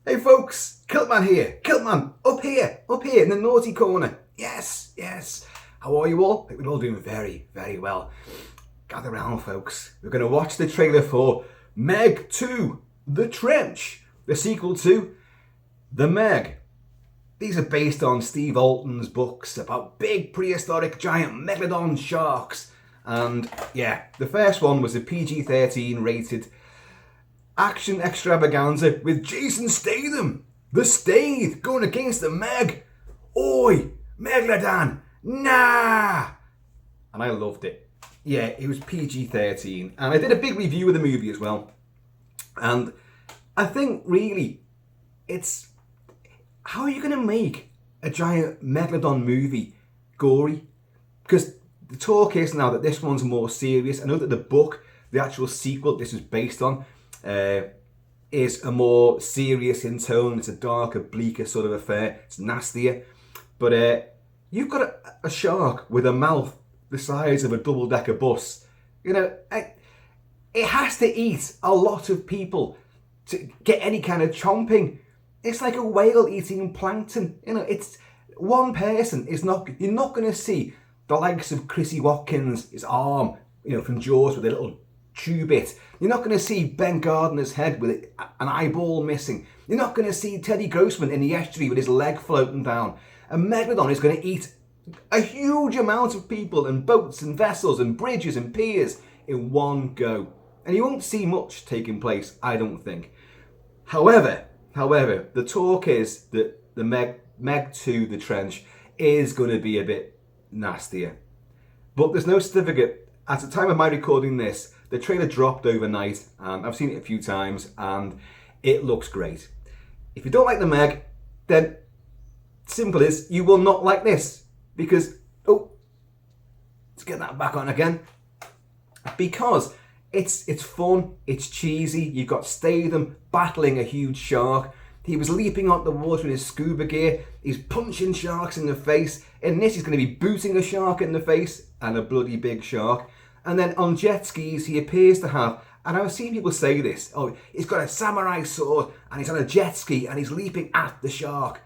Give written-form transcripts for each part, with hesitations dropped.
Hey folks, Kilt-Man here. Kilt-Man, up here in the naughty corner. Yes. How are you all? I think we're all doing very, very well. Gather round, folks. We're going to watch the trailer for Meg 2, The Trench, the sequel to The Meg. These are based on Steve Alton's books about big prehistoric giant megalodon sharks. And yeah, the first one was a PG-13 rated action extravaganza with Jason Statham, the Stath, going against the Meg. Oi, Megalodon, nah! And I loved it. Yeah, it was PG-13. And I did a big review of the movie as well. And I think really, it's... how are you going to make a giant Megalodon movie gory? Because the talk is now that this one's more serious. I know that the book, the actual sequel this is based on, is a more serious in tone. It's a darker, bleaker sort of affair. It's nastier. But you've got a shark with a mouth the size of a double-decker bus. You know, it has to eat a lot of people to get any kind of chomping. It's like a whale eating plankton. You know, it's one person is not. You're not going to see the likes of Chrissy Watkins, his arm, you know, from Jaws with a little chew bit. You're not going to see Ben Gardner's head with an eyeball missing. You're not going to see Teddy Grossman in the estuary with his leg floating down. A Megalodon is going to eat a huge amount of people and boats and vessels and bridges and piers in one go. And you won't see much taking place, I don't think. However, the talk is that the Meg 2, The Trench, is going to be a bit nastier. But there's no certificate. At the time of my recording this, the trailer dropped overnight. I've seen it a few times and it looks great. If you don't like the Meg, then simple is you will not like this. Because, let's get that back on again. Because it's fun, it's cheesy. You've got Statham battling a huge shark. He was leaping out the water in his scuba gear. He's punching sharks in the face. In this, he's going to be booting a shark in the face, and a bloody big shark. And then on jet skis, he appears to have, and I've seen people say this, he's got a samurai sword, and he's on a jet ski, and he's leaping at the shark.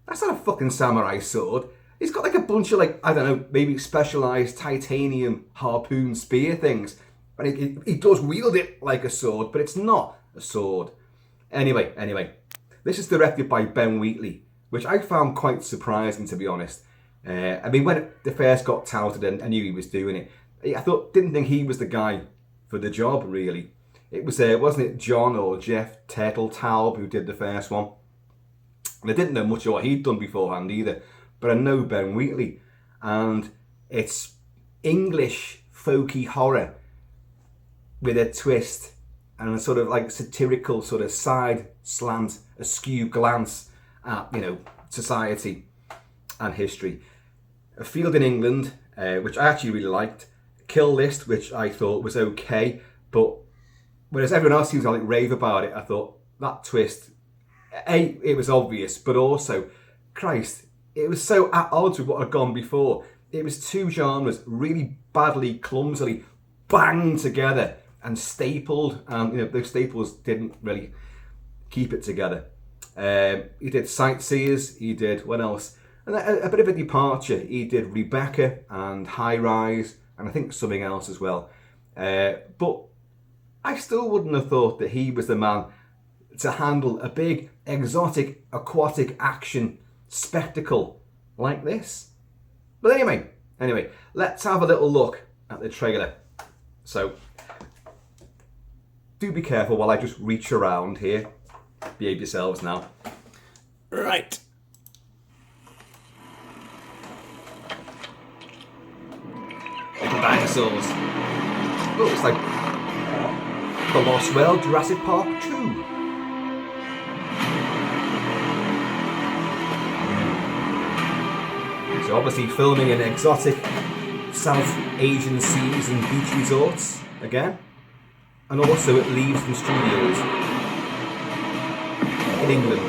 That's not a fucking samurai sword. He's got like a bunch of maybe specialised titanium harpoon spear things. And he does wield it like a sword, but it's not a sword. Anyway, this is directed by Ben Wheatley, which I found quite surprising, to be honest. I mean, when it first got touted and I knew he was doing it, I didn't think he was the guy for the job, really. It was, wasn't it John or Jeff Turtletaub who did the first one? And I didn't know much of what he'd done beforehand either, but I know Ben Wheatley. And it's English folky horror with a twist and a sort of like satirical sort of side slant, askew glance at, society and history. A Field in England, which I actually really liked. Kill List, which I thought was okay, but whereas everyone else seems to rave about it, I thought that twist, it was obvious, but also, Christ, it was so at odds with what had gone before. It was two genres really badly, clumsily banged together and stapled, and those staples didn't really keep it together. He did Sightseers, he did, what else? And a bit of a departure. He did Rebecca and High Rise, and I think something else as well. But I still wouldn't have thought that he was the man to handle a big, exotic, aquatic action spectacle like this. But anyway, let's have a little look at the trailer. So, do be careful while I just reach around here. Behave yourselves now. Right. Little dinosaurs. Oh, it's like The Lost World, Jurassic Park 2. So obviously filming in exotic South Asian seas and beach resorts again. And also at Leavesden Studios in England.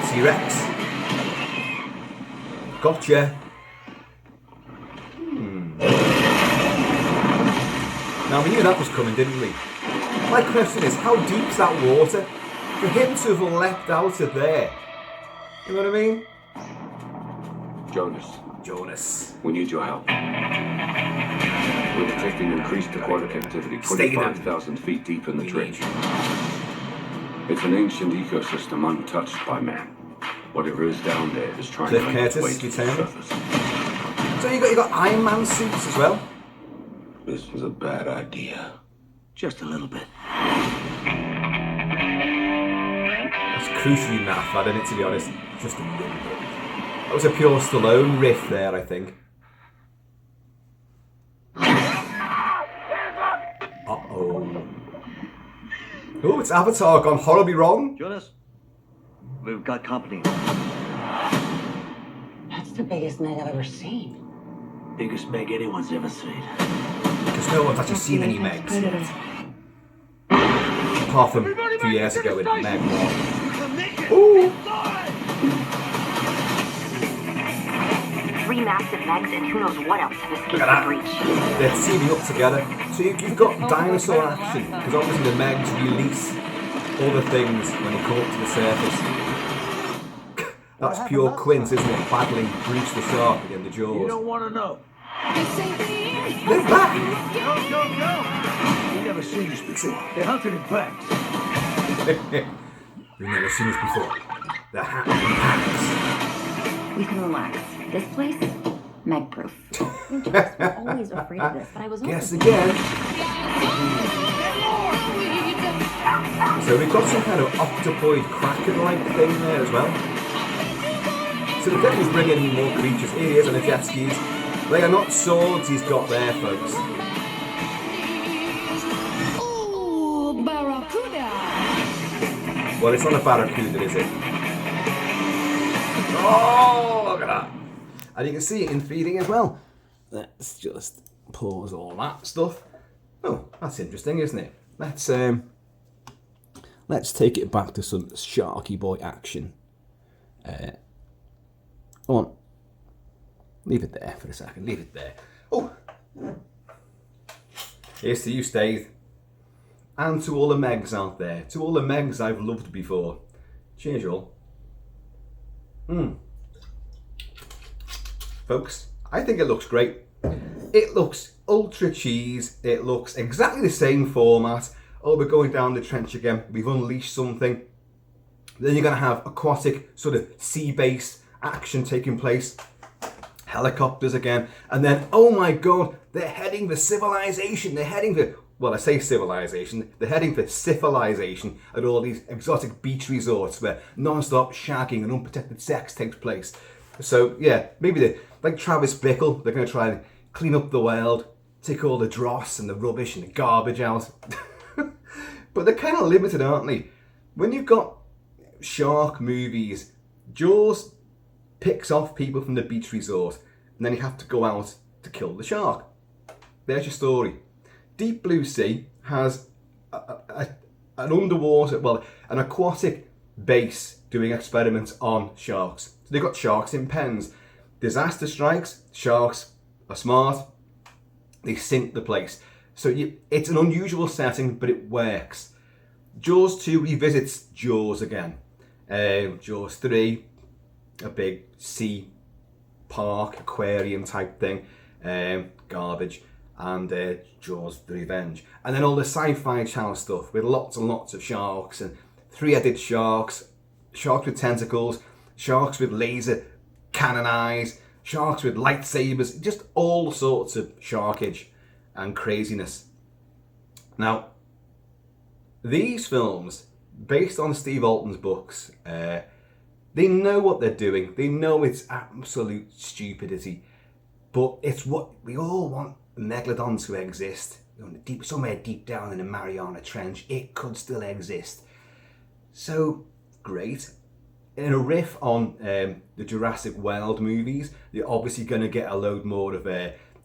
T-Rex. Gotcha. Now we knew that was coming, didn't we? My question is, how deep's that water? For him to have leapt out of there. You know what I mean? Jonas. We need your help. We're detecting increased aquatic activity 25,000 feet deep in the trench. It's an ancient ecosystem untouched by man. Whatever is down there is trying to make its way to the surface. So you got Iron Man suits as well? This was a bad idea. Just a little bit. That's crucially naff, that, isn't it, to be honest? Just a little bit. That was a pure Stallone riff there, I think. Uh-oh. Oh, it's Avatar gone horribly wrong. Jonas, we've got company. That's the biggest Meg I've ever seen. Biggest Meg anyone's ever seen. Because no one's actually seen any Megs yet. Apart from a few years ago with Meg 1. Ooh! 3 massive Megs and who knows what else have escaped the breach. They're teaming up together. So you've got dinosaur action, because obviously the Megs release all the things when they come up to the surface. That's pure Quint, isn't it? Battling Bruce the Shark against the Jaws. You don't want to know. They're back! Go! We've never seen this before. They're hunting in packs. We've never seen this before. They're hunting in packs. We can relax. This place, Meg-proof. I'm always afraid of this, but I was Guess again. So we've got some kind of octopoid kraken-like thing there as well. So the devil's bringing in more creatures. Here he is on the jet skis. They are not swords he's got there, folks. Ooh, barracuda! Well, it's not a barracuda, is it? Oh, look at that. And you can see it in feeding as well. Let's just pause all that stuff. Oh, that's interesting, isn't it? Let's take it back to some Sharky Boy action. Come on. Leave it there for a second. Leave it there. Oh! Here's to you, Stave. And to all the Megs out there. To all the Megs I've loved before. Cheers, y'all. Folks, I think it looks great. It looks ultra cheese. It looks exactly the same format. Oh, we're going down the trench again. We've unleashed something. Then you're going to have aquatic, sort of sea-based action taking place. Helicopters again. And then, oh my god, they're heading for civilization. They're heading for, well, I say civilization. They're heading for civilization at all these exotic beach resorts where non-stop shagging and unprotected sex takes place. So, yeah, maybe like Travis Bickle, they're going to try and clean up the world, take all the dross and the rubbish and the garbage out. But they're kind of limited, aren't they? When you've got shark movies, Jaws picks off people from the beach resort and then you have to go out to kill the shark. There's your story. Deep Blue Sea has an underwater, well, an aquatic base doing experiments on sharks. So they've got sharks in pens. Disaster strikes, sharks are smart, they sink the place. So it's an unusual setting, but it works. Jaws 2 revisits Jaws again. Jaws 3, a big sea park, aquarium type thing, garbage, and Jaws the Revenge. And then all the Sci-Fi Channel stuff with lots and lots of sharks and three-headed sharks, sharks with tentacles, sharks with laser cannon eyes, sharks with lightsabers, just all sorts of sharkage and craziness. Now, these films, based on Steve Alton's books, they know what they're doing. They know it's absolute stupidity, but it's what we all want Megalodon to exist. Somewhere deep down in the Mariana Trench, it could still exist. So, great. In a riff on the Jurassic World movies, you're obviously going to get a load more of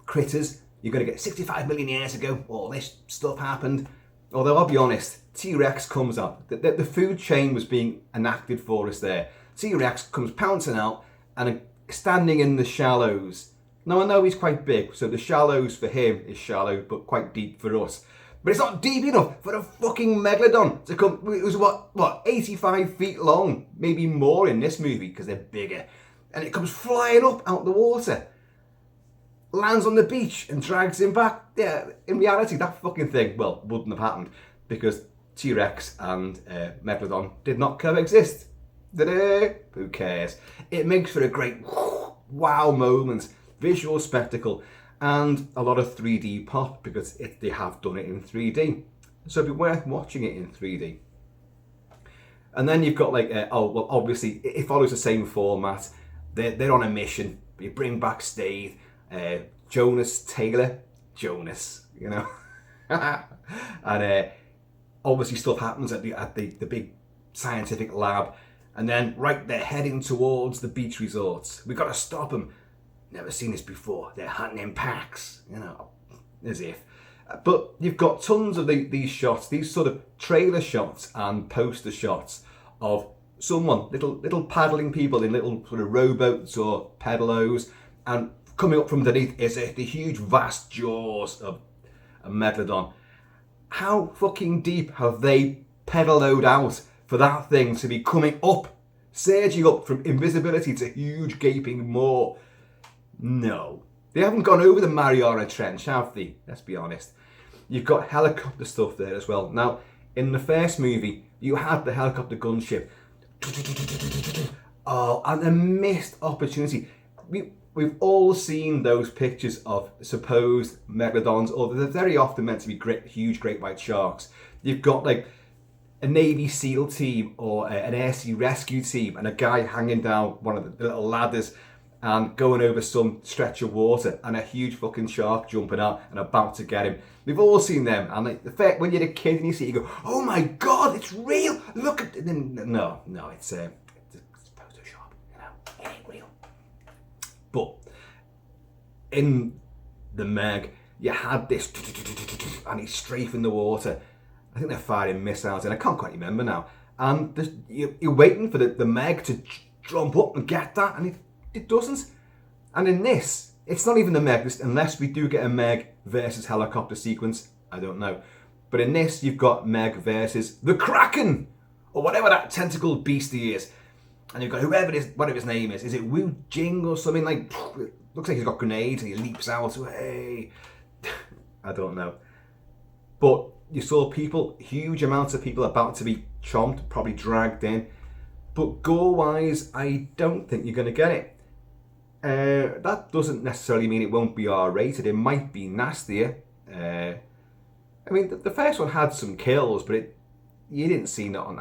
critters. You're going to get 65 million years ago, all this stuff happened. Although, I'll be honest, T-Rex comes up. The food chain was being enacted for us there. T-Rex comes pouncing out and standing in the shallows. Now, I know he's quite big, so the shallows for him is shallow, but quite deep for us. But it's not deep enough for a fucking megalodon to come. It was what 85 feet long, maybe more in this movie because they're bigger. And it comes flying up out the water, lands on the beach and drags him back. Yeah, in reality, that fucking thing, well, wouldn't have happened because T-Rex and Megalodon did not coexist. Who cares? It makes for a great wow moment, visual spectacle, and a lot of 3D pop because they have done it in 3D. So it'd be worth watching it in 3D. And then you've got like, obviously it follows the same format. They're on a mission. You bring back Stade, Jonas Taylor, you know, and obviously stuff happens at the big scientific lab, and then they're heading towards the beach resorts. We got to stop them. Never seen this before. They're hunting in packs, you know, as if. But you've got tons of these shots, these sort of trailer shots and poster shots of someone, little paddling people in little sort of rowboats or pedalos, and coming up from underneath is the huge vast jaws of a megalodon. How fucking deep have they pedaloed out for that thing to be coming up, surging up from invisibility to huge gaping maw? No. They haven't gone over the Mariana Trench, have they? Let's be honest. You've got helicopter stuff there as well. Now, in the first movie, you had the helicopter gunship. Oh, and a missed opportunity. We've all seen those pictures of supposed megalodons, or they're very often meant to be huge great white sharks. You've got like a Navy SEAL team or an air sea rescue team and a guy hanging down one of the little ladders and going over some stretch of water and a huge fucking shark jumping out and about to get him. We've all seen them, and like the fact when you're a kid and you see it, you go, "Oh my god, it's real! Look at it!" No, it's Photoshop. You know, it ain't real. But in the Meg, you had this, and he's strafing the water. I think they're firing missiles, and I can't quite remember now. And you're waiting for the Meg to jump up and get that, and it doesn't. And in this, it's not even the Meg, unless we do get a Meg versus helicopter sequence. I don't know. But in this, you've got Meg versus the Kraken, or whatever that tentacled beastie is. And you've got whatever his name is. Is it Wu Jing or something? Like, looks like he's got grenades and he leaps out. Hey, I don't know. But you saw huge amounts of people about to be chomped, probably dragged in. But gore-wise, I don't think you're going to get it. That doesn't necessarily mean it won't be R-rated. It might be nastier. I mean, the first one had some kills, but you didn't see nothing.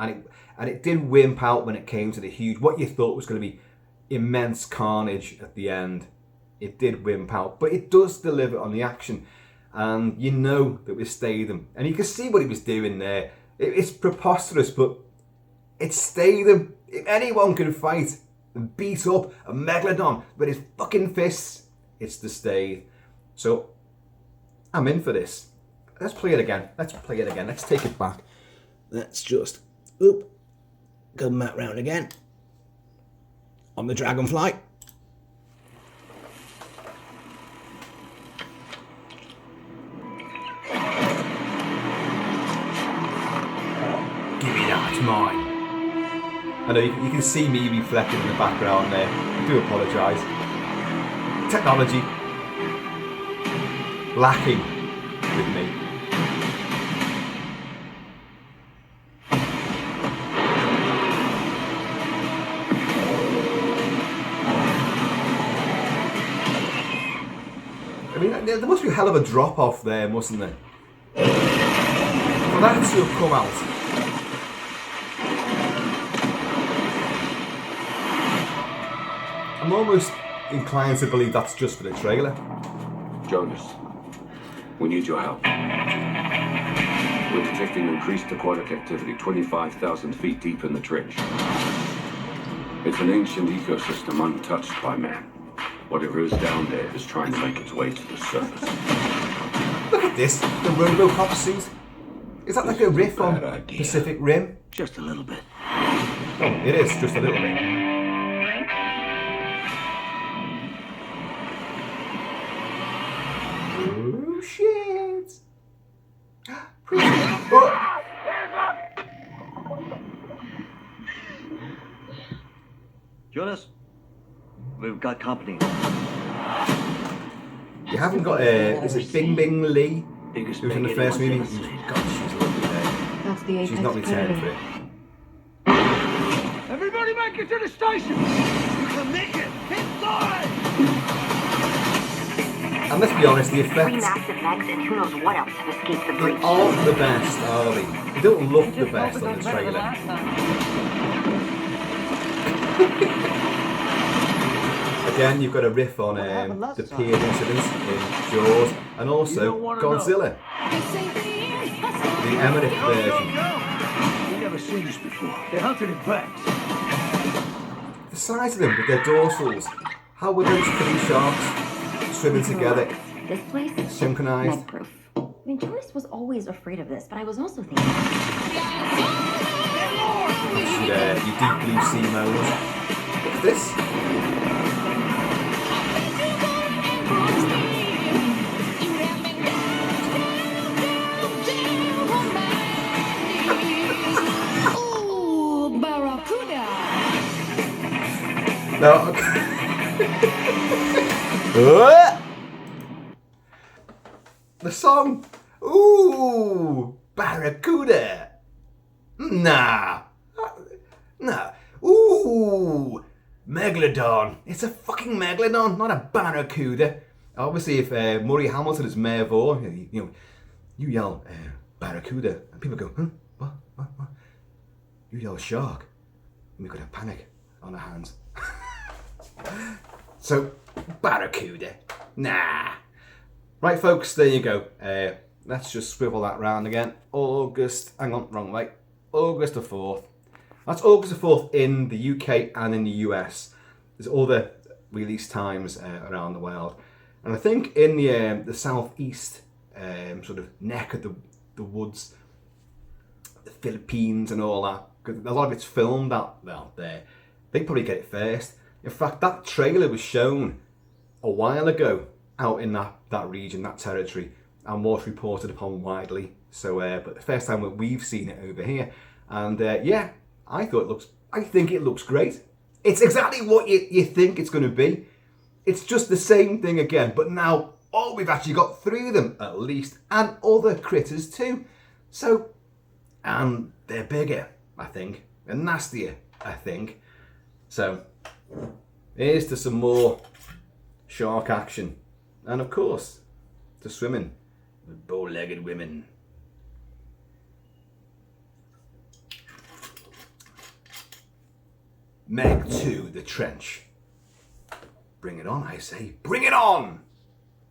And it did wimp out when it came to the huge, what you thought was going to be immense carnage at the end. It did wimp out, but it does deliver on the action. And you know that we Statham. And you can see what he was doing there. It's preposterous, but it's Statham. If anyone can fight and beat up a megalodon with his fucking fists, it's the Statham. So, I'm in for this. Let's play it again. Let's take it back. Let's just, go back round again. On the Dragonfly. Give me that, it's mine. I know you can see me reflected in the background there. I do apologise. Technology lacking with me. I mean, there must be a hell of a drop off there, mustn't there? For that to have come out. I'm almost inclined to believe that's just for the trailer. Jonas, we need your help. We're detecting increased aquatic activity 25,000 feet deep in the trench. It's an ancient ecosystem untouched by man. Whatever is down there is trying to make its way to the surface. Look at this, the Robocop suit. Is that like a riff on Pacific Rim? Just a little bit. Oh, it is, just a little bit. Oh shit! Oh. Jonas, we've got company. You haven't got is it Bing Bing Lee? Biggest Who was in the meg first movie? anyone's ever seen. God, she's lovely there. That's the She's not returned for it. Everybody make it to the station! You can make it! Inside! And let's be honest, the Three effects massive megs and who knows what else have escaped the they breach. aren't the best, are they? They don't look the best on the trailer. Again, you've got a riff on the pier incident in Jaws, and also Godzilla, the Emmerich version. We've never seen this before. They hunted in packs. The size of them with their dorsals. How were those three sharks swimming together, This place, synchronized? meg-proof. I mean, Jonas was always afraid of this, but I was also thinking, Your deep blue sea moans. What's this? Ooh, barracuda. No. Okay. The song. Ooh, barracuda. Nah. Nah. Ooh, megalodon. It's a fucking megalodon, not a barracuda. Obviously, if Murray Hamilton is Mayor Vaughn, you yell barracuda, and people go, huh? What? You yell shark, and we've got a panic on our hands. So, barracuda. Nah. Right, folks, there you go. Let's just swivel that round again. August, hang on, wrong way. August the 4th. That's August the 4th in the UK and in the US. There's other release times around the world. And I think in the southeast sort of neck of the woods, the Philippines and all that, because a lot of it's filmed out there, they probably get it first. In fact, that trailer was shown a while ago out in that region, that territory, and was reported upon widely. So, but the first time that we've seen it over here, and yeah, I think it looks great. It's exactly what you think it's going to be. It's just the same thing again, but now, we've actually got 3 of them at least, and other critters too. So, and they're bigger, I think, and nastier, I think. So, here's to some more shark action. And of course, to swimming with bow-legged women. Meg 2, The Trench. Bring it on, I say. Bring it on!